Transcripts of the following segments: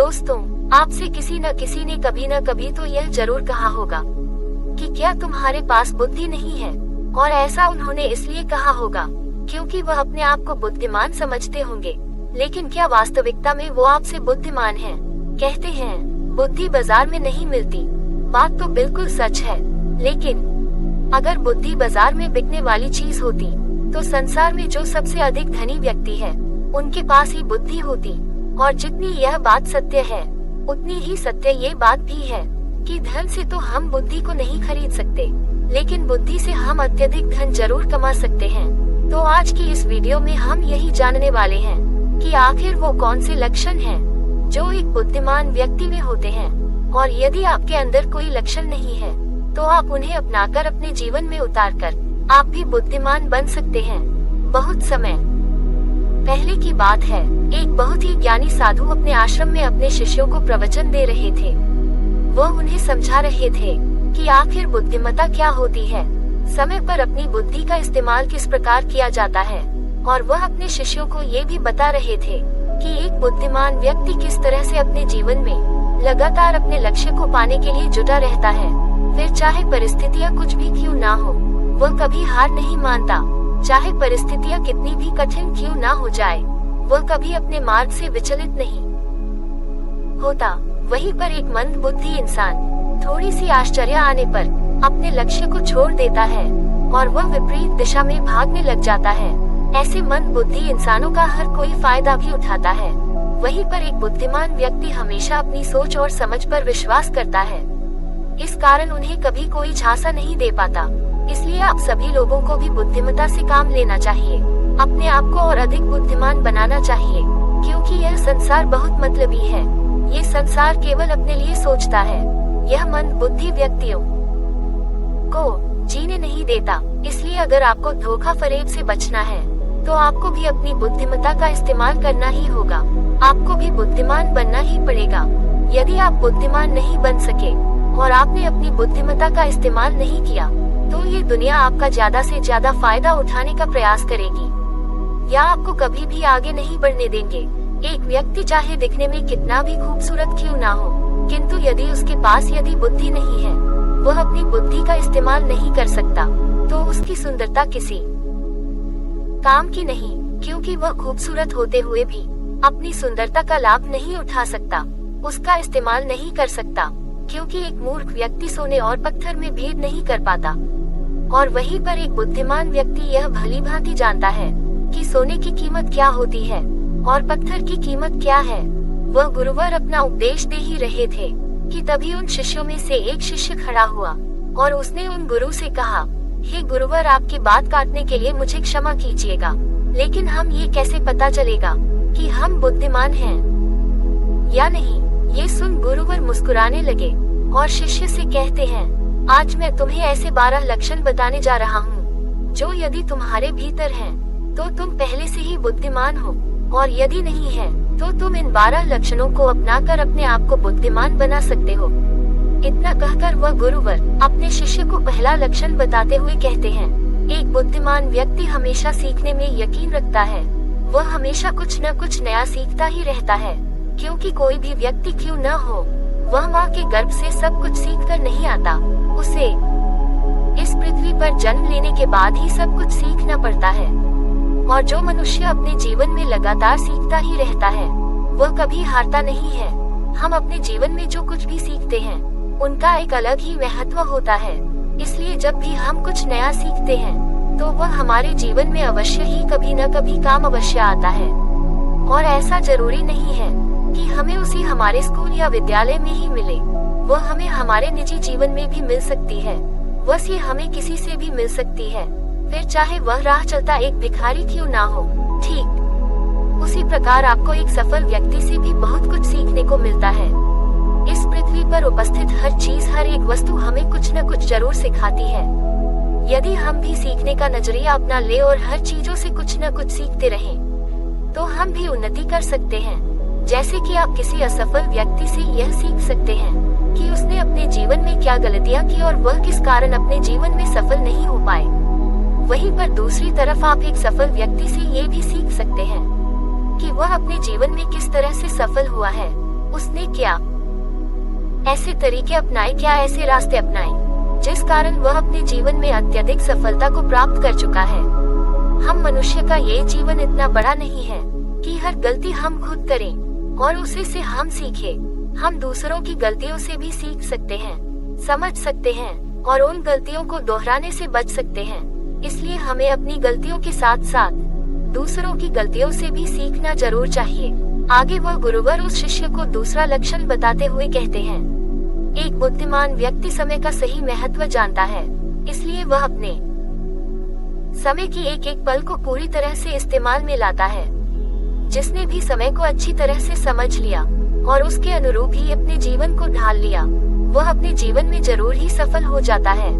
दोस्तों, आपसे किसी न किसी ने कभी न कभी तो यह जरूर कहा होगा कि क्या तुम्हारे पास बुद्धि नहीं है। और ऐसा उन्होंने इसलिए कहा होगा क्योंकि वह अपने आप को बुद्धिमान समझते होंगे। लेकिन क्या वास्तविकता में वो आपसे बुद्धिमान हैं? कहते हैं बुद्धि बाजार में नहीं मिलती। बात तो बिल्कुल सच है, लेकिन अगर बुद्धि बाजार में बिकने वाली चीज होती तो संसार में जो सबसे अधिक धनी व्यक्ति है उनके पास ही बुद्धि होती। और जितनी यह बात सत्य है उतनी ही सत्य ये बात भी है कि धन से तो हम बुद्धि को नहीं खरीद सकते, लेकिन बुद्धि से हम अत्यधिक धन जरूर कमा सकते हैं। तो आज की इस वीडियो में हम यही जानने वाले हैं कि आखिर वो कौन से लक्षण हैं जो एक बुद्धिमान व्यक्ति में होते हैं, और यदि आपके अंदर कोई लक्षण नहीं है तो आप उन्हें अपनाकर अपने जीवन में उतारकर आप भी बुद्धिमान बन सकते हैं। बहुत समय पहले की बात है, एक बहुत ही ज्ञानी साधु अपने आश्रम में अपने शिष्यों को प्रवचन दे रहे थे। वह उन्हें समझा रहे थे कि आखिर बुद्धिमत्ता क्या होती है, समय पर अपनी बुद्धि का इस्तेमाल किस प्रकार किया जाता है, और वह अपने शिष्यों को ये भी बता रहे थे कि एक बुद्धिमान व्यक्ति किस तरह से अपने जीवन में लगातार अपने लक्ष्य को पाने के लिए जुटा रहता है। फिर चाहे परिस्थितियाँ कुछ भी क्यों ना हो, वह कभी हार नहीं मानता। चाहे परिस्थितियाँ कितनी भी कठिन क्यों ना हो जाए, वह कभी अपने मार्ग से विचलित नहीं होता। वहीं पर एक मंद बुद्धि इंसान थोड़ी सी आश्चर्य आने पर अपने लक्ष्य को छोड़ देता है और वह विपरीत दिशा में भागने लग जाता है। ऐसे मंद बुद्धि इंसानों का हर कोई फायदा भी उठाता है। वहीं पर एक बुद्धिमान व्यक्ति हमेशा अपनी सोच और समझ पर विश्वास करता है। इस कारण उन्हें कभी कोई झांसा नहीं दे पाता। इसलिए आप सभी लोगों को भी बुद्धिमत्ता से काम लेना चाहिए, अपने आप को और अधिक बुद्धिमान बनाना चाहिए, क्योंकि यह संसार बहुत मतलबी है। ये संसार केवल अपने लिए सोचता है। यह मंद बुद्धि व्यक्तियों को जीने नहीं देता। इसलिए अगर आपको धोखा फरेब से बचना है तो आपको भी अपनी बुद्धिमत्ता का इस्तेमाल करना ही होगा। आपको भी बुद्धिमान बनना ही पड़ेगा। यदि आप बुद्धिमान नहीं बन सके और आपने अपनी बुद्धिमत्ता का इस्तेमाल नहीं किया तो ये दुनिया आपका ज्यादा से ज्यादा फायदा उठाने का प्रयास करेगी या आपको कभी भी आगे नहीं बढ़ने देंगे। एक व्यक्ति चाहे दिखने में कितना भी खूबसूरत क्यों ना हो, किंतु यदि उसके पास यदि बुद्धि नहीं है, वह अपनी बुद्धि का इस्तेमाल नहीं कर सकता, तो उसकी सुंदरता किसी काम की नहीं, क्योंकि वह खूबसूरत होते हुए भी अपनी सुंदरता का लाभ नहीं उठा सकता, उसका इस्तेमाल नहीं कर सकता, क्योंकि एक मूर्ख व्यक्ति सोने और पत्थर में भेद नहीं कर पाता। और वहीं पर एक बुद्धिमान व्यक्ति यह भली भांति जानता है कि सोने की कीमत क्या होती है और पत्थर की कीमत क्या है। वह गुरुवर अपना उपदेश दे ही रहे थे कि तभी उन शिष्यों में से एक शिष्य खड़ा हुआ और उसने उन गुरु से कहा, हे गुरुवर, आपकी बात काटने के लिए मुझे क्षमा कीजिएगा, लेकिन हम ये कैसे पता चलेगा कि हम बुद्धिमान हैं या नहीं। ये सुन गुरुवर मुस्कुराने लगे और शिष्य से कहते हैं, आज मैं तुम्हें ऐसे 12 लक्षण बताने जा रहा हूँ जो यदि तुम्हारे भीतर हैं तो तुम पहले से ही बुद्धिमान हो, और यदि नहीं है तो तुम इन 12 लक्षणों को अपनाकर अपने आप को बुद्धिमान बना सकते हो। इतना कहकर वह गुरुवर अपने शिष्य को पहला लक्षण बताते हुए कहते हैं, एक बुद्धिमान व्यक्ति हमेशा सीखने में यकीन रखता है। वह हमेशा कुछ न कुछ नया सीखता ही रहता है, क्योंकि कोई भी व्यक्ति क्यों न हो, वह माँ के गर्भ से सब कुछ सीख कर नहीं आता। उसे इस पृथ्वी पर जन्म लेने के बाद ही सब कुछ सीखना पड़ता है। और जो मनुष्य अपने जीवन में लगातार सीखता ही रहता है, वह कभी हारता नहीं है। हम अपने जीवन में जो कुछ भी सीखते हैं उनका एक अलग ही महत्व होता है। इसलिए जब भी हम कुछ नया सीखते हैं तो वह हमारे जीवन में अवश्य ही कभी न कभी काम अवश्य आता है। और ऐसा जरूरी नहीं है कि हमें उसी हमारे स्कूल या विद्यालय में ही मिले, वह हमें हमारे निजी जीवन में भी मिल सकती है। बस ये हमें किसी से भी मिल सकती है, फिर चाहे वह राह चलता एक भिखारी क्यों ना हो। ठीक उसी प्रकार आपको एक सफल व्यक्ति से भी बहुत कुछ सीखने को मिलता है। इस पृथ्वी पर उपस्थित हर चीज, हर एक वस्तु हमें कुछ न कुछ जरूर सिखाती है। यदि हम भी सीखने का नजरिया अपना ले और हर चीजों से कुछ न कुछ सीखते रहें, तो हम भी उन्नति कर सकते हैं। जैसे कि आप किसी असफल व्यक्ति से यह सीख सकते हैं कि उसने अपने जीवन में क्या गलतियां की और वह किस कारण अपने जीवन में सफल नहीं हो पाए। वहीं पर दूसरी तरफ आप एक सफल व्यक्ति से ये भी सीख सकते हैं कि वह अपने जीवन में किस तरह से सफल हुआ है। उसने क्या ऐसे तरीके अपनाए, क्या ऐसे रास्ते अपनाए जिस कारण वह अपने जीवन में अत्यधिक सफलता को प्राप्त कर चुका है। हम मनुष्य का ये जीवन इतना बड़ा नहीं है कि हर गलती हम खुद करें और उसे से हम सीखें। हम दूसरों की गलतियों से भी सीख सकते हैं, समझ सकते हैं और उन गलतियों को दोहराने से बच सकते हैं। इसलिए हमें अपनी गलतियों के साथ साथ दूसरों की गलतियों से भी सीखना जरूर चाहिए। आगे वह गुरुवर उस शिष्य को दूसरा लक्षण बताते हुए कहते हैं, एक बुद्धिमान व्यक्ति समय का सही महत्व जानता है, इसलिए वह अपने समय की एक एक पल को पूरी तरह से इस्तेमाल में लाता है। जिसने भी समय को अच्छी तरह से समझ लिया और उसके अनुरूप ही अपने जीवन को ढाल लिया, वह अपने जीवन में जरूर ही सफल हो जाता है।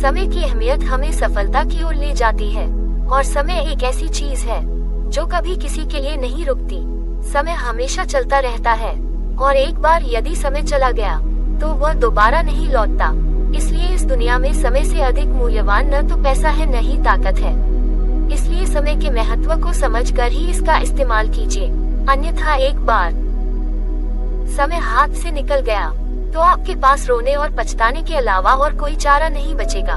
समय की अहमियत हमें सफलता की ओर ले जाती है और समय एक ऐसी चीज है जो कभी किसी के लिए नहीं रुकती। समय हमेशा चलता रहता है और एक बार यदि समय चला गया तो वह दोबारा नहीं लौटता। इसलिए इस दुनिया में समय से अधिक मूल्यवान न तो पैसा है न ही ताकत है। इसलिए समय के महत्व को समझकर ही इसका इस्तेमाल कीजिए, अन्यथा एक बार समय हाथ से निकल गया तो आपके पास रोने और पछताने के अलावा और कोई चारा नहीं बचेगा।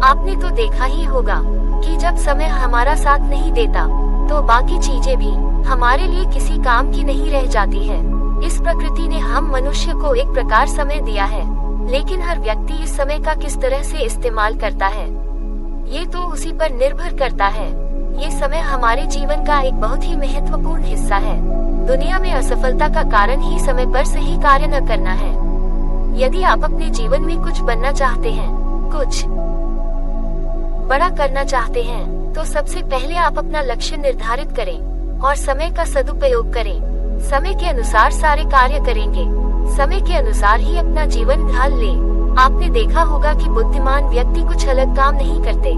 आपने तो देखा ही होगा कि जब समय हमारा साथ नहीं देता तो बाकी चीजें भी हमारे लिए किसी काम की नहीं रह जाती है। इस प्रकृति ने हम मनुष्य को एक प्रकार समय दिया है, लेकिन हर व्यक्ति इस समय का किस तरह से इस्तेमाल करता है ये तो उसी पर निर्भर करता है। ये समय हमारे जीवन का एक बहुत ही महत्वपूर्ण हिस्सा है। दुनिया में असफलता का कारण ही समय पर सही कार्य न करना है। यदि आप अपने जीवन में कुछ बनना चाहते हैं, कुछ बड़ा करना चाहते हैं, तो सबसे पहले आप अपना लक्ष्य निर्धारित करें और समय का सदुपयोग करें। समय के अनुसार सारे कार्य करेंगे, समय के अनुसार ही अपना जीवन ढाल ले। आपने देखा होगा कि बुद्धिमान व्यक्ति कुछ अलग काम नहीं करते,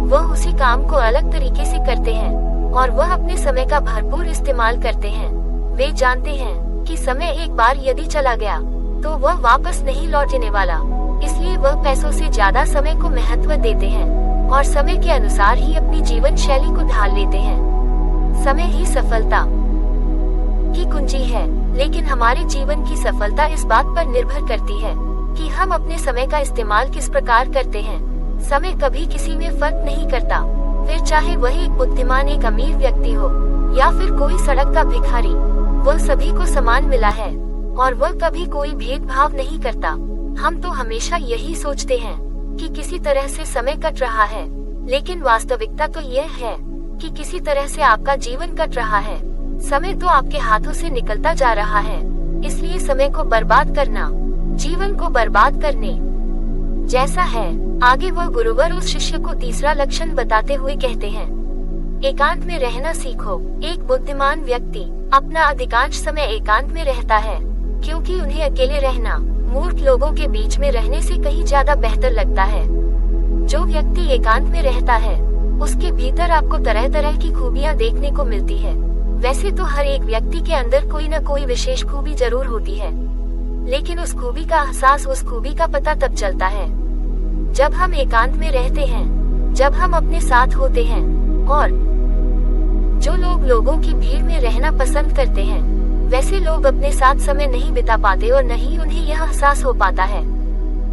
वह उसी काम को अलग तरीके से करते हैं और वह अपने समय का भरपूर इस्तेमाल करते हैं। वे जानते हैं कि समय एक बार यदि चला गया तो वह वापस नहीं लौटने वाला, इसलिए वह पैसों से ज्यादा समय को महत्व देते हैं और समय के अनुसार ही अपनी जीवन शैली को ढाल लेते हैं। समय ही सफलता की कुंजी है, लेकिन हमारे जीवन की सफलता इस बात पर निर्भर करती है कि हम अपने समय का इस्तेमाल किस प्रकार करते हैं। समय कभी किसी में फर्क नहीं करता, फिर चाहे वह एक बुद्धिमान एक अमीर व्यक्ति हो या फिर कोई सड़क का भिखारी, वह सभी को समान मिला है और वह कभी कोई भेदभाव नहीं करता। हम तो हमेशा यही सोचते हैं कि किसी तरह से समय कट रहा है, लेकिन वास्तविकता तो यह है कि किसी तरह से आपका जीवन कट रहा है। समय तो आपके हाथों से निकलता जा रहा है, इसलिए समय को बर्बाद करना जीवन को बर्बाद करने जैसा है। आगे वह गुरुवर उस शिष्य को तीसरा लक्षण बताते हुए कहते हैं, एकांत में रहना सीखो। एक बुद्धिमान व्यक्ति अपना अधिकांश समय एकांत में रहता है, क्योंकि उन्हें अकेले रहना मूर्ख लोगों के बीच में रहने से कहीं ज्यादा बेहतर लगता है। जो व्यक्ति एकांत में रहता है उसके भीतर आपको तरह तरह की खूबियां देखने को मिलती है। वैसे तो हर एक व्यक्ति के अंदर कोई न कोई विशेष खूबी जरूर होती है, लेकिन उस खूबी का एहसास, उस खूबी का पता तब चलता है जब हम एकांत में रहते हैं, जब हम अपने साथ होते हैं। और जो लोग लोगों की भीड़ में रहना पसंद करते हैं, वैसे लोग अपने साथ समय नहीं बिता पाते और न ही उन्हें यह एहसास हो पाता है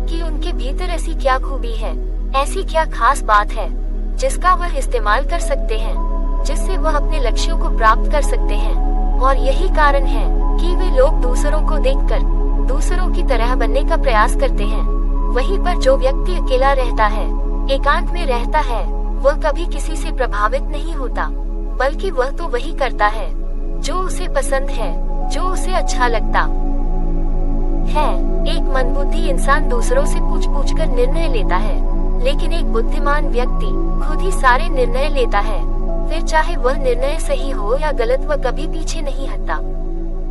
कि उनके भीतर ऐसी क्या खूबी है, ऐसी क्या खास बात है जिसका वह इस्तेमाल कर सकते हैं, जिससे वह अपने लक्ष्यों को प्राप्त कर सकते हैं। और यही कारण है कि वे लोग दूसरों को देखकर दूसरों की तरह बनने का प्रयास करते हैं। वहीं पर जो व्यक्ति अकेला रहता है, एकांत में रहता है, वह कभी किसी से प्रभावित नहीं होता, बल्कि वह तो वही करता है जो उसे पसंद है, जो उसे अच्छा लगता है। एक मंदबुद्धि इंसान दूसरों से पूछ कर निर्णय लेता है, लेकिन एक बुद्धिमान व्यक्ति खुद ही सारे निर्णय लेता है। फिर चाहे वह निर्णय सही हो या गलत, वह कभी पीछे नहीं हटता,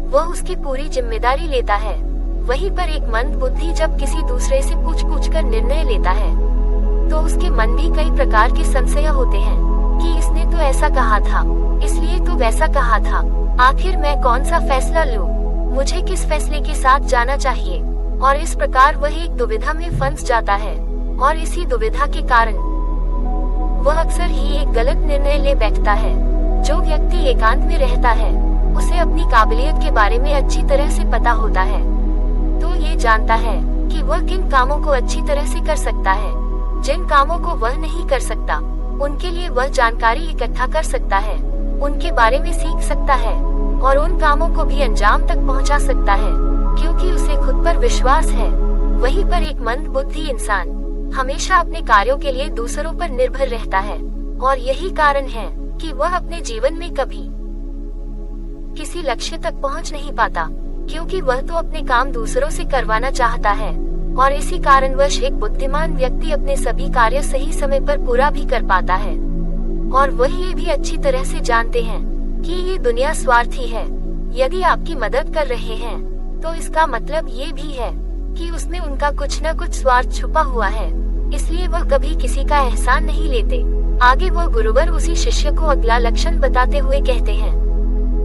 वह उसकी पूरी जिम्मेदारी लेता है। वहीं पर एक मंदबुद्धि जब किसी दूसरे से पूछ कर निर्णय लेता है तो उसके मन भी कई प्रकार के संशय होते हैं कि इसने तो ऐसा कहा था, इसलिए तो वैसा कहा था, आखिर मैं कौन सा फैसला लूं, मुझे किस फैसले के साथ जाना चाहिए। और इस प्रकार वह एक दुविधा में फंस जाता है और इसी दुविधा के कारण वह अक्सर ही एक गलत निर्णय ले बैठता है। जो व्यक्ति एकांत में रहता है उसे अपनी काबिलियत के बारे में अच्छी तरह से पता होता है, तो ये जानता है कि वह किन कामों को अच्छी तरह से कर सकता है। जिन कामों को वह नहीं कर सकता, उनके लिए वह जानकारी इकट्ठा कर सकता है, उनके बारे में सीख सकता है और उन कामों को भी अंजाम तक पहुंचा सकता है, क्योंकि उसे खुद पर विश्वास है। वहीं पर एक मंद बुद्धि इंसान हमेशा अपने कार्यों के लिए दूसरों पर निर्भर रहता है, और यही कारण है कि वह अपने जीवन में कभी किसी लक्ष्य तक पहुंच नहीं पाता, क्योंकि वह तो अपने काम दूसरों से करवाना चाहता है। और इसी कारणवश एक बुद्धिमान व्यक्ति अपने सभी कार्य सही समय पर पूरा भी कर पाता है। और वह ये भी अच्छी तरह से जानते हैं कि ये दुनिया स्वार्थी है। यदि आपकी मदद कर रहे हैं, तो इसका मतलब ये भी है कि उसमें उनका कुछ न कुछ स्वार्थ छुपा हुआ है, इसलिए वह कभी किसी का एहसान नहीं लेते। आगे वह गुरुवर उसी शिष्य को अगला लक्षण बताते हुए कहते हैं,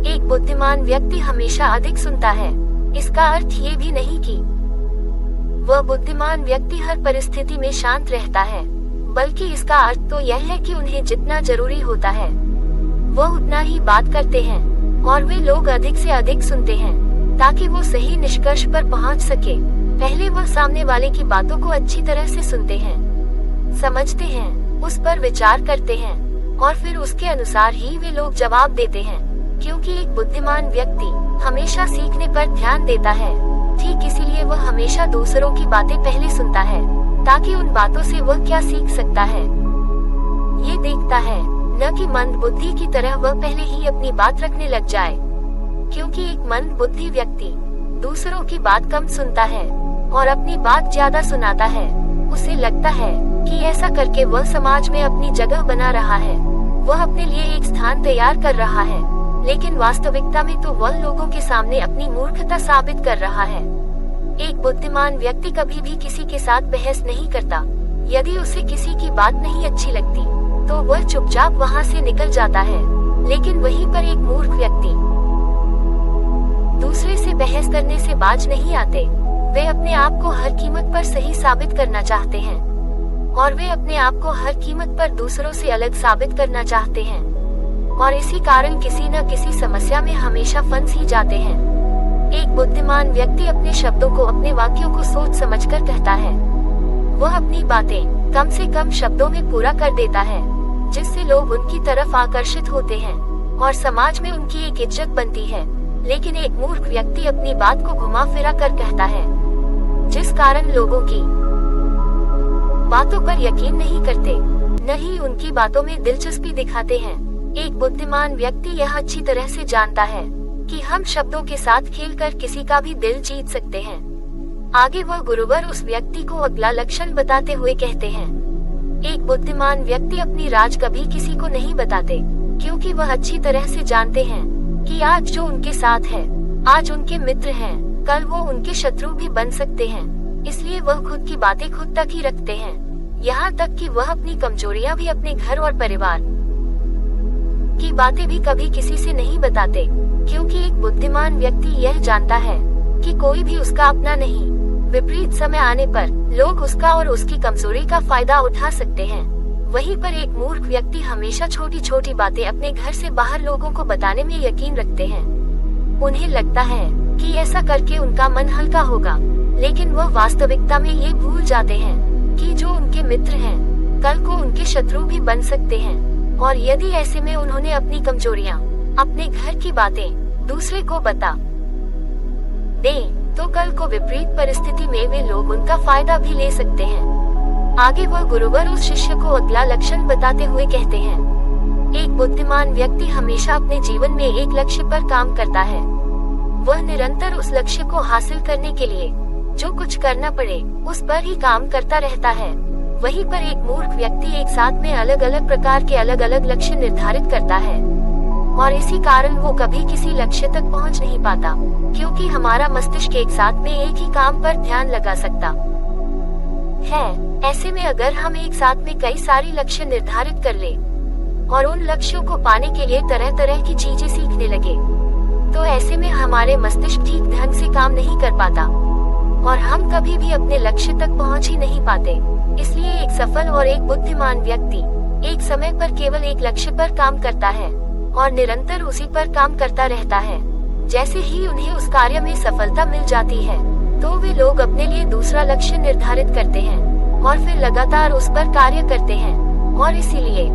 एक बुद्धिमान व्यक्ति हमेशा अधिक सुनता है। इसका अर्थ ये भी नहीं कि वह बुद्धिमान व्यक्ति हर परिस्थिति में शांत रहता है, बल्कि इसका अर्थ तो यह है कि उन्हें जितना जरूरी होता है वह उतना ही बात करते हैं, और वे लोग अधिक से अधिक सुनते हैं ताकि वो सही निष्कर्ष पर पहुंच सके। पहले वह सामने वाले की बातों को अच्छी तरह से सुनते हैं, समझते हैं, उस पर विचार करते हैं, और फिर उसके अनुसार ही वे लोग जवाब देते हैं, क्योंकि एक बुद्धिमान व्यक्ति हमेशा सीखने पर ध्यान देता है। ठीक इसीलिए वह हमेशा दूसरों की बातें पहले सुनता है, ताकि उन बातों से वह क्या सीख सकता है ये देखता है, न कि मंद बुद्धि की तरह वह पहले ही अपनी बात रखने लग जाए। क्योंकि एक मंद बुद्धि व्यक्ति दूसरों की बात कम सुनता है और अपनी बात ज्यादा सुनाता है। उसे लगता है कि ऐसा करके वह समाज में अपनी जगह बना रहा है, वह अपने लिए एक स्थान तैयार कर रहा है, लेकिन वास्तविकता में तो वह लोगों के सामने अपनी मूर्खता साबित कर रहा है। एक बुद्धिमान व्यक्ति कभी भी किसी के साथ बहस नहीं करता। यदि उसे किसी की बात नहीं अच्छी लगती, तो वह चुपचाप वहां से निकल जाता है। लेकिन वहीं पर एक मूर्ख व्यक्ति दूसरे से बहस करने से बाज नहीं आते। वे अपने आप को हर कीमत पर सही साबित करना चाहते हैं, और वे अपने आप को हर कीमत पर दूसरों से अलग साबित करना चाहते हैं, और इसी कारण किसी न किसी समस्या में हमेशा फंस ही जाते हैं। एक बुद्धिमान व्यक्ति अपने शब्दों को, अपने वाक्यों को सोच समझकर कहता है। वह अपनी बातें कम से कम शब्दों में पूरा कर देता है, जिससे लोग उनकी तरफ आकर्षित होते हैं और समाज में उनकी एक इज्जत बनती है। लेकिन एक मूर्ख व्यक्ति अपनी बात को घुमा फिरा कर कहता है, जिस कारण लोगों की बातों पर यकीन नहीं करते, न ही उनकी बातों में दिलचस्पी दिखाते हैं। एक बुद्धिमान व्यक्ति यह अच्छी तरह से जानता है कि हम शब्दों के साथ खेलकर किसी का भी दिल जीत सकते हैं। आगे वह गुरुवर उस व्यक्ति को अगला लक्षण बताते हुए कहते हैं, एक बुद्धिमान व्यक्ति अपनी राज कभी किसी को नहीं बताते, क्योंकि वह अच्छी तरह से जानते हैं कि आज जो उनके साथ है, आज उनके मित्र हैं, कल वो उनके शत्रु भी बन सकते हैं। इसलिए वह खुद की बातें खुद तक ही रखते हैं, यहाँ तक कि वह अपनी कमजोरियां भी अपने घर और परिवार की बातें भी कभी किसी से नहीं बताते, क्योंकि एक बुद्धिमान व्यक्ति यह जानता है कि कोई भी उसका अपना नहीं। विपरीत समय आने पर लोग उसका और उसकी कमजोरी का फायदा उठा सकते हैं। वहीं पर एक मूर्ख व्यक्ति हमेशा छोटी छोटी बातें अपने घर से बाहर लोगों को बताने में यकीन रखते हैं। उन्हें लगता है कि ऐसा करके उनका मन हल्का होगा, लेकिन वह वास्तविकता में ये भूल जाते हैं कि जो उनके मित्र हैं, कल को उनके शत्रु भी बन सकते हैं। और यदि ऐसे में उन्होंने अपनी कमजोरियां, अपने घर की बातें दूसरे को बता दें, तो कल को विपरीत परिस्थिति में वे लोग उनका फायदा भी ले सकते हैं। आगे वह गुरुवर उस शिष्य को अगला लक्षण बताते हुए कहते हैं, एक बुद्धिमान व्यक्ति हमेशा अपने जीवन में एक लक्ष्य पर काम करता है। वह निरंतर उस लक्ष्य को हासिल करने के लिए जो कुछ करना पड़े उस पर ही काम करता रहता है। वहीं पर एक मूर्ख व्यक्ति एक साथ में अलग अलग प्रकार के अलग अलग लक्ष्य निर्धारित करता है, और इसी कारण वो कभी किसी लक्ष्य तक पहुंच नहीं पाता, क्योंकि हमारा मस्तिष्क एक साथ में एक ही काम पर ध्यान लगा सकता है। ऐसे में अगर हम एक साथ में कई सारी लक्ष्य निर्धारित कर ले और उन लक्ष्यों को पाने के लिए तरह तरह की चीजें सीखने लगे, तो ऐसे में हमारे मस्तिष्क ठीक ढंग से काम नहीं कर पाता और हम कभी भी अपने लक्ष्य तक पहुंच ही नहीं पाते। इसलिए एक सफल और एक बुद्धिमान व्यक्ति एक समय पर केवल एक लक्ष्य पर काम करता है, और निरंतर उसी पर काम करता रहता है। जैसे ही उन्हें उस कार्य में सफलता मिल जाती है तो वे लोग अपने लिए दूसरा लक्ष्य निर्धारित करते हैं और फिर लगातार उस पर कार्य करते हैं, और इसीलिए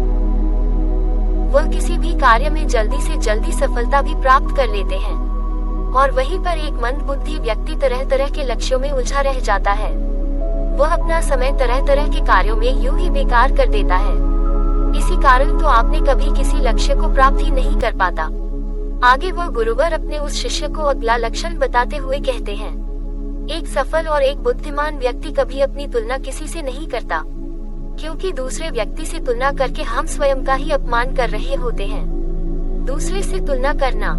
वह किसी भी कार्य में जल्दी से जल्दी सफलता भी प्राप्त कर लेते हैं। और वहीं पर एक मंदबुद्धि व्यक्ति तरह तरह के लक्ष्यों में उलझा रह जाता है। वह अपना समय तरह तरह के कार्यों में यूं ही बेकार कर देता है। इसी कारण तो आपने कभी किसी लक्ष्य को प्राप्त ही नहीं कर पाता। आगे वह गुरुवर अपने उस शिष्य को अगला लक्षण बताते हुए कहते हैं, एक सफल और एक बुद्धिमान व्यक्ति कभी अपनी तुलना किसी से नहीं करता, क्योंकि दूसरे व्यक्ति से तुलना करके हम स्वयं का ही अपमान कर रहे होते हैं। दूसरे से तुलना करना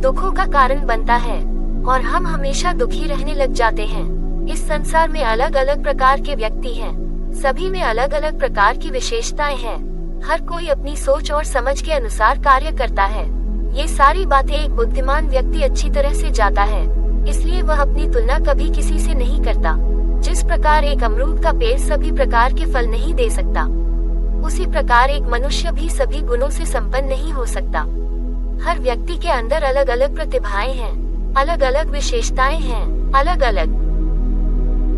दुखों का कारण बनता है और हम हमेशा दुखी रहने लग जाते हैं। इस संसार में अलग अलग प्रकार के व्यक्ति हैं, सभी में अलग अलग प्रकार की विशेषताएं हैं। हर कोई अपनी सोच और समझ के अनुसार कार्य करता है। ये सारी बातें एक बुद्धिमान व्यक्ति अच्छी तरह से जानता है, इसलिए वह अपनी तुलना कभी किसी से नहीं करता। जिस प्रकार एक अमरूद का पेड़ सभी प्रकार के फल नहीं दे सकता, उसी प्रकार एक मनुष्य भी सभी गुणों से संपन्न नहीं हो सकता। हर व्यक्ति के अंदर अलग अलग प्रतिभाएं हैं, अलग अलग विशेषताएं हैं, अलग अलग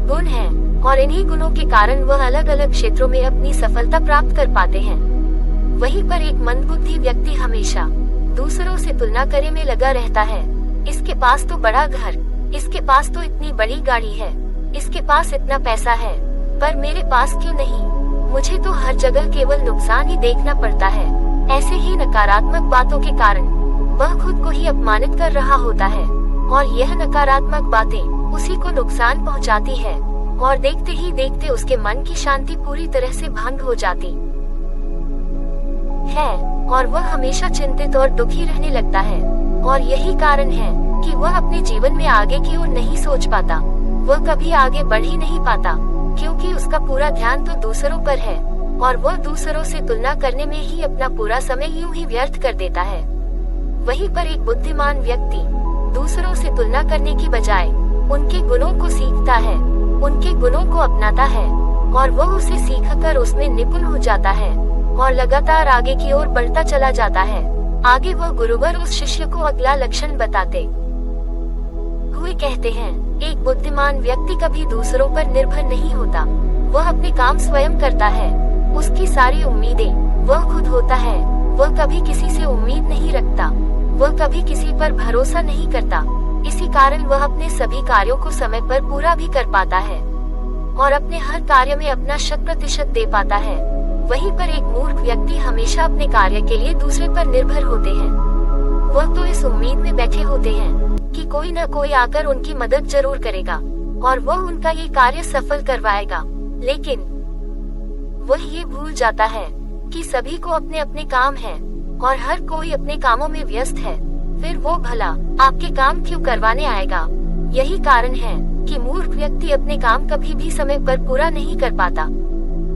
गुण हैं, और इन्हीं गुणों के कारण वह अलग अलग क्षेत्रों में अपनी सफलता प्राप्त कर पाते हैं। वहीं पर एक मंदबुद्धि व्यक्ति हमेशा दूसरों से तुलना करने में लगा रहता है। इसके पास तो बड़ा घर, इसके पास तो इतनी बड़ी गाड़ी है, इसके पास इतना पैसा है, पर मेरे पास क्यों नहीं? मुझे तो हर जगह केवल नुकसान ही देखना पड़ता है। ऐसे ही नकारात्मक बातों के कारण वह खुद को ही अपमानित कर रहा होता है, और यह नकारात्मक बातें उसी को नुकसान पहुंचाती है, और देखते ही देखते उसके मन की शांति पूरी तरह से भंग हो जाती है, और वह हमेशा चिंतित और दुखी रहने लगता है। और यही कारण है कि वह अपने जीवन में आगे की ओर नहीं सोच पाता। वह कभी आगे बढ़ ही नहीं पाता, क्योंकि उसका पूरा ध्यान तो दूसरों पर है, और वह दूसरों से तुलना करने में ही अपना पूरा समय यूं ही व्यर्थ कर देता है। वहीं पर एक बुद्धिमान व्यक्ति दूसरों से तुलना करने की बजाय उनके गुणों को सीखता है, उनके गुणों को अपनाता है, और वह उसे सीखकर उसमें निपुण हो जाता है और लगातार आगे की ओर बढ़ता चला जाता है। आगे वह गुरुवर उस शिष्य को अगला लक्षण बताते हुए कहते हैं, एक बुद्धिमान व्यक्ति कभी दूसरों पर निर्भर नहीं होता। वह अपने काम स्वयं करता है, उसकी सारी उम्मीदें वह खुद होता है। वह कभी किसी से उम्मीद नहीं रखता, वह कभी किसी पर भरोसा नहीं करता। इसी कारण वह अपने सभी कार्यों को समय पर पूरा भी कर पाता है और अपने हर कार्य में अपना 100% दे पाता है। वहीं पर एक मूर्ख व्यक्ति हमेशा अपने कार्य के लिए दूसरे पर निर्भर होते हैं। वह तो इस उम्मीद में बैठे होते हैं कि कोई न कोई आकर उनकी मदद जरूर करेगा और वह उनका ये कार्य सफल करवाएगा, लेकिन वह ये भूल जाता है कि सभी को अपने अपने काम हैं और हर कोई अपने कामों में व्यस्त है। फिर वो भला आपके काम क्यों करवाने आएगा? यही कारण है कि मूर्ख व्यक्ति अपने काम कभी भी समय पर पूरा नहीं कर पाता,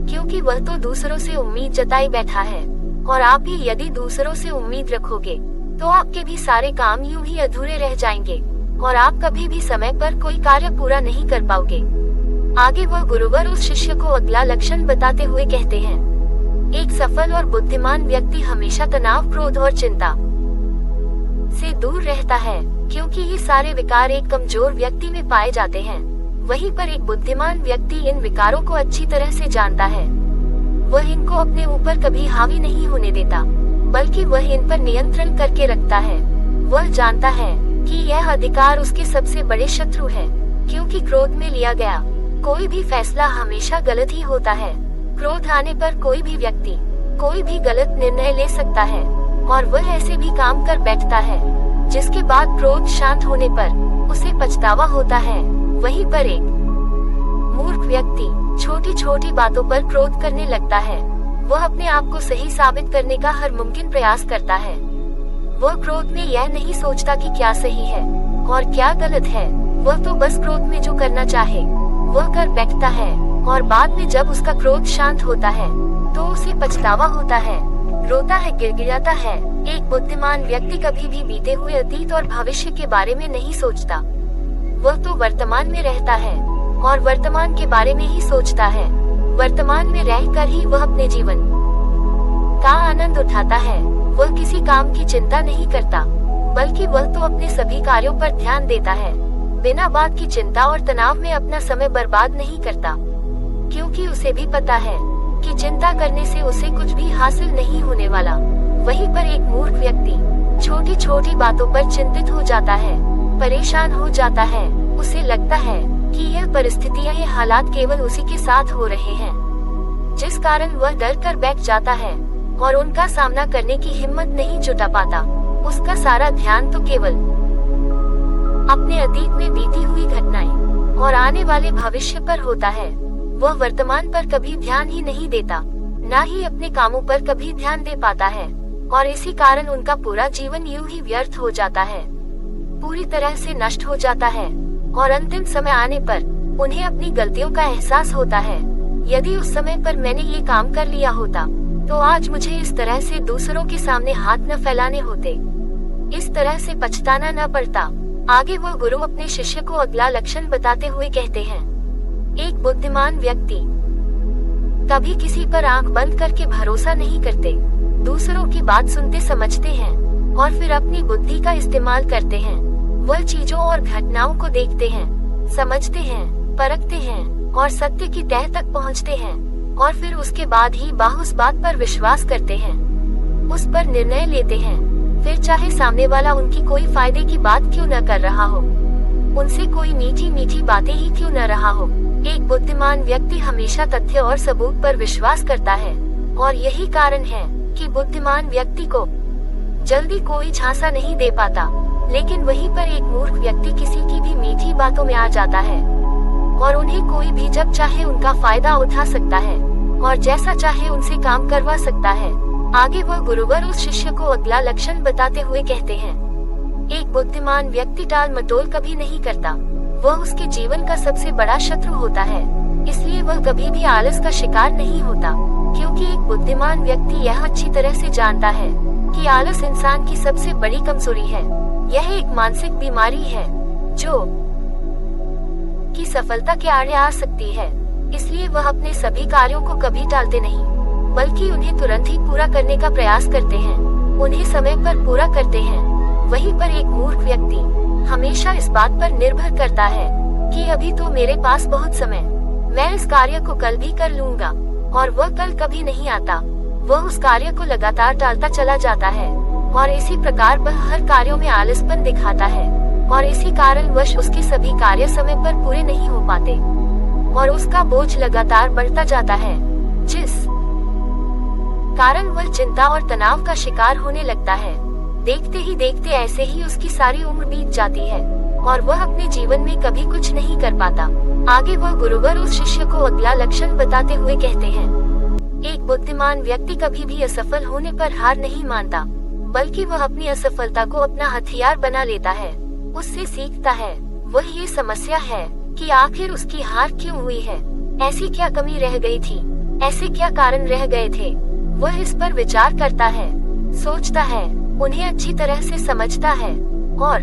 क्योंकि वह तो दूसरों से उम्मीद जताए बैठा है। और आप भी यदि दूसरों से उम्मीद रखोगे तो आपके भी सारे काम यूं ही अधूरे रह जाएंगे और आप कभी भी समय पर कोई कार्य पूरा नहीं कर पाओगे। आगे वह गुरुवर उस शिष्य को अगला लक्षण बताते हुए कहते हैं, एक सफल और बुद्धिमान व्यक्ति हमेशा तनाव, क्रोध और चिंता से दूर रहता है, क्योंकि ये सारे विकार एक कमजोर व्यक्ति में पाए जाते हैं। वहीं पर एक बुद्धिमान व्यक्ति इन विकारों को अच्छी तरह से जानता है। वह इनको अपने ऊपर कभी हावी नहीं होने देता, बल्कि वह इन पर नियंत्रण करके रखता है। वह जानता है कि यह अधिकार उसके सबसे बड़े शत्रु है, क्योंकि क्रोध में लिया गया कोई भी फैसला हमेशा गलत ही होता है। क्रोध आने पर कोई भी व्यक्ति कोई भी गलत निर्णय ले सकता है और वह ऐसे भी काम कर बैठता है जिसके बाद क्रोध शांत होने पर उसे पछतावा होता है। वहीं पर एक मूर्ख व्यक्ति छोटी छोटी बातों पर क्रोध करने लगता है। वह अपने आप को सही साबित करने का हर मुमकिन प्रयास करता है। वह क्रोध में यह नहीं सोचता कि क्या सही है और क्या गलत है। वह तो बस क्रोध में जो करना चाहे वह कर बैठता है और बाद में जब उसका क्रोध शांत होता है तो उसे पछतावा होता है, रोता है, गिड़गिड़ाता है। एक बुद्धिमान व्यक्ति कभी भी बीते हुए अतीत और भविष्य के बारे में नहीं सोचता। वह तो वर्तमान में रहता है और वर्तमान के बारे में ही सोचता है। वर्तमान में रहकर ही वह अपने जीवन का आनंद उठाता है। वह किसी काम की चिंता नहीं करता, बल्कि वह तो अपने सभी कार्यों पर ध्यान देता है, बिना बात की चिंता और तनाव में अपना समय बर्बाद नहीं करता, क्योंकि उसे भी पता है कि चिंता करने से उसे कुछ भी हासिल नहीं होने वाला। वहीं पर एक मूर्ख व्यक्ति छोटी छोटी बातों पर चिंतित हो जाता है, परेशान हो जाता है। उसे लगता है कि यह परिस्थितियां, ये हालात केवल उसी के साथ हो रहे हैं, जिस कारण वह डर कर बैठ जाता है और उनका सामना करने की हिम्मत नहीं जुटा पाता। उसका सारा ध्यान तो केवल अपने अतीत में बीती हुई घटनाएं और आने वाले भविष्य पर होता है। वह वर्तमान पर कभी ध्यान ही नहीं देता, न ही अपने कामों पर कभी ध्यान दे पाता है, और इसी कारण उनका पूरा जीवन यूं ही व्यर्थ हो जाता है, पूरी तरह से नष्ट हो जाता है। और अंतिम समय आने पर उन्हें अपनी गलतियों का एहसास होता है। यदि उस समय पर मैंने ये काम कर लिया होता तो आज मुझे इस तरह से दूसरों के सामने हाथ न फैलाने होते, इस तरह से पछताना न पड़ता। आगे वह गुरु अपने शिष्य को अगला लक्षण बताते हुए कहते हैं, एक बुद्धिमान व्यक्ति कभी किसी पर आंख बंद करके भरोसा नहीं करते, दूसरों की बात सुनते समझते हैं और फिर अपनी बुद्धि का इस्तेमाल करते हैं। वह चीजों और घटनाओं को देखते हैं, समझते हैं, परखते हैं और सत्य की तह तक पहुंचते हैं, और फिर उसके बाद ही उस बात पर विश्वास करते हैं, उस पर निर्णय लेते हैं, फिर चाहे सामने वाला उनकी कोई फायदे की बात क्यों न कर रहा हो, उनसे कोई मीठी मीठी बातें ही क्यों न रहा हो। एक बुद्धिमान व्यक्ति हमेशा तथ्य और सबूत पर विश्वास करता है, और यही कारण है कि बुद्धिमान व्यक्ति को जल्दी कोई झांसा नहीं दे पाता। लेकिन वहीं पर एक मूर्ख व्यक्ति किसी की भी मीठी बातों में आ जाता है और उन्हें कोई भी जब चाहे उनका फायदा उठा सकता है और जैसा चाहे उनसे काम करवा सकता है। आगे वह गुरुवर उस शिष्य को अगला लक्षण बताते हुए कहते हैं, एक बुद्धिमान व्यक्ति टाल मटोल कभी नहीं करता, वह उसके जीवन का सबसे बड़ा शत्रु होता है, इसलिए वह कभी भी आलस का शिकार नहीं होता, क्योंकि एक बुद्धिमान व्यक्ति यह अच्छी तरह से जानता है कि आलस इंसान की सबसे बड़ी कमजोरी है। यह एक मानसिक बीमारी है जो की सफलता के आड़े आ सकती है, इसलिए वह अपने सभी कार्यों को कभी टालते नहीं, बल्कि उन्हें तुरंत ही पूरा करने का प्रयास करते हैं, उन्हें समय पर पूरा करते हैं। वहीं पर एक मूर्ख व्यक्ति हमेशा इस बात पर निर्भर करता है कि अभी तो मेरे पास बहुत समय, मैं इस कार्य को कल भी कर लूंगा, और वह कल कभी नहीं आता। वह उस कार्य को लगातार टालता चला जाता है और इसी प्रकार वह हर कार्यों में आलसपन दिखाता है, और इसी कारणवश उसके सभी कार्य समय पर पूरे नहीं हो पाते और उसका बोझ लगातार बढ़ता जाता है, जिस कारण वह चिंता और तनाव का शिकार होने लगता है। देखते ही देखते ऐसे ही उसकी सारी उम्र बीत जाती है और वह अपने जीवन में कभी कुछ नहीं कर पाता। आगे वह गुरुवर उस शिष्य को अगला लक्षण बताते हुए कहते हैं, एक बुद्धिमान व्यक्ति कभी भी असफल होने पर हार नहीं मानता, बल्कि वह अपनी असफलता को अपना हथियार बना लेता है, उससे सीखता है। वह ये समस्या है कि आखिर उसकी हार क्यों हुई है, ऐसी क्या कमी रह गई थी, ऐसे क्या कारण रह गए थे। वह इस पर विचार करता है, सोचता है, उन्हें अच्छी तरह से समझता है और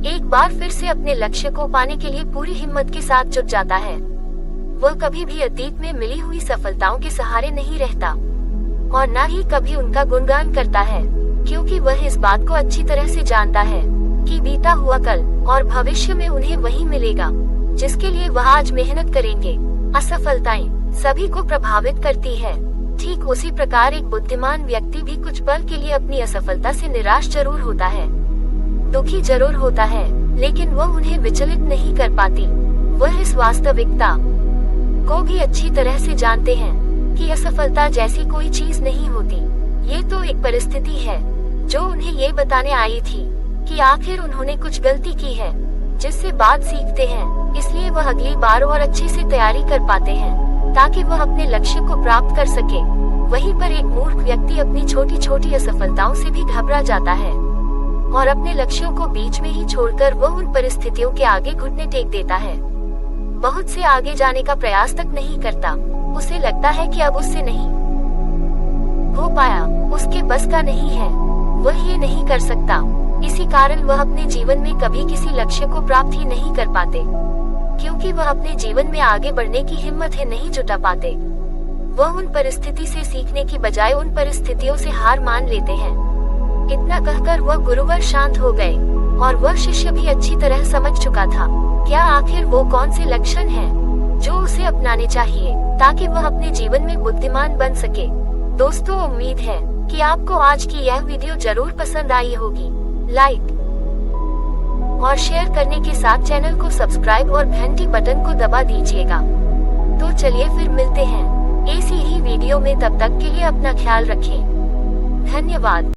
एक बार फिर से अपने लक्ष्य को पाने के लिए पूरी हिम्मत के साथ जुट जाता है। वह कभी भी अतीत में मिली हुई सफलताओं के सहारे नहीं रहता और न ही कभी उनका गुणगान करता है, क्योंकि वह इस बात को अच्छी तरह से जानता है कि बीता हुआ कल और भविष्य में उन्हें वही मिलेगा जिसके लिए वह आज मेहनत करेंगे। असफलताएं सभी को प्रभावित करती है, ठीक उसी प्रकार एक बुद्धिमान व्यक्ति भी कुछ पल के लिए अपनी असफलता से निराश जरूर होता है, दुखी जरूर होता है, लेकिन वह उन्हें विचलित नहीं कर पाती। वह इस वास्तविकता को भी अच्छी तरह से जानते हैं कि असफलता जैसी कोई चीज नहीं होती, ये तो एक परिस्थिति है जो उन्हें ये बताने आई थी कि आखिर उन्होंने कुछ गलती की है, जिससे बात सीखते हैं, इसलिए वह अगली बार और अच्छी से तैयारी कर पाते हैं ताकि वह अपने लक्ष्य को प्राप्त कर सके। वहीं पर एक मूर्ख व्यक्ति अपनी छोटी छोटी असफलताओं से भी घबरा जाता है और अपने लक्ष्यों को बीच में ही छोड़कर वह उन परिस्थितियों के आगे घुटने टेक देता है, बहुत से आगे जाने का प्रयास तक नहीं करता। उसे लगता है कि अब उससे नहीं हो पाया, उसके बस का नहीं है, वह ये नहीं कर सकता। इसी कारण वह अपने जीवन में कभी किसी लक्ष्य को प्राप्त ही नहीं कर पाते, क्योंकि वह अपने जीवन में आगे बढ़ने की हिम्मत ही नहीं जुटा पाते। वह उन परिस्थिति से सीखने की बजाय उन परिस्थितियों से हार मान लेते हैं इतना कहकर वह गुरुवर शांत हो गए और वह शिष्य भी अच्छी तरह समझ चुका था क्या आखिर वो कौन से लक्षण हैं जो उसे अपनाने चाहिए ताकि वह अपने जीवन में बुद्धिमान बन सके। दोस्तों, उम्मीद है कि आपको आज की यह वीडियो जरूर पसंद आई होगी। लाइक और शेयर करने के साथ चैनल को सब्सक्राइब और घंटी बटन को दबा दीजिएगा। तो चलिए फिर मिलते हैं ऐसी ही वीडियो में, तब तक के लिए अपना ख्याल रखें। धन्यवाद।